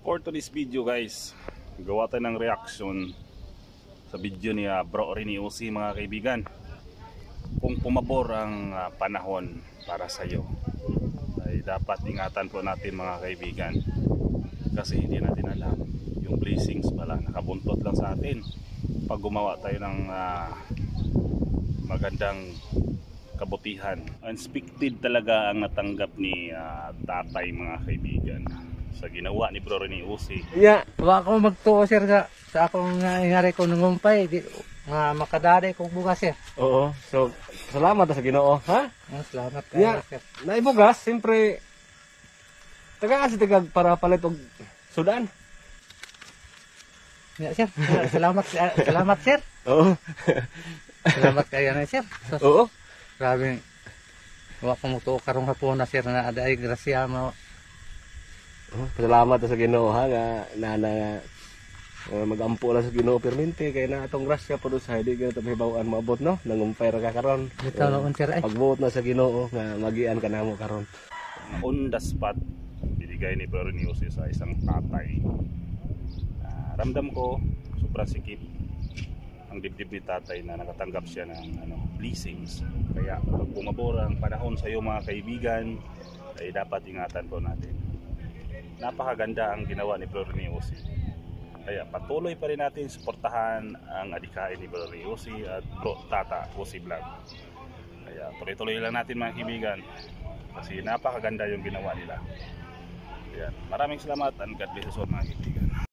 For today's video guys, gawa tayo ng reaction sa video ni Bro Rene Uzi mga kaibigan. Kung pumabor ang panahon para sa iyo, ay dapat ingatan po natin mga kaibigan. Kasi hindi natin alam, yung blessings pala nakabuntot lang sa atin. Pag gumawa tayo ng magandang kabutihan. Unexpected talaga ang natanggap ni tatay mga kaibigan sa ginawa ni Bro Rene Uzi. Yeah, wa ko magtuo sir sa akong ingari ko nangumpay di nga makadari kong bugas sir. Oo. So, salamat sa Ginoo, ha? Salamat kayo Yeah. sir. Naibugas, siyempre taga para palit og sudan. Yeah, sir. Salamat sir. Oo. Salamat kayo na sir. So, Oo. grabe. Wa ko magtuo karong hapon na sir na aday grasya mo. Salamat sa Ginoo ha nga magampo lang sa Ginoo permente kay na atong grasya pud sa hindi gyud mahibawaan maabot no nangumpay ra ka karon. Dito lang sir ay. Pagbuot na sa Ginoo nga magian ka namo karon. On the spot binigay ni Bro Rene Uzi sa isang tatay. Ramdam ko sobrang sikip ang dibdib ni tatay na nakatanggap siya ng blessings. Kaya pag bumabor ang panahon sa iyo mga kaibigan, ay dapat ingatan po natin. Napakaganda ang ginawa ni Bro Rene Uzi. Kaya patuloy pa rin natin suportahan ang adikain ni Bro Rene Uzi at Bro Tata Uzi Vlog. Kaya tuloy-tuloy lang natin mga kaibigan kasi napakaganda yung ginawa nila. Ayan. Maraming salamat and God bless us all mga kaibigan.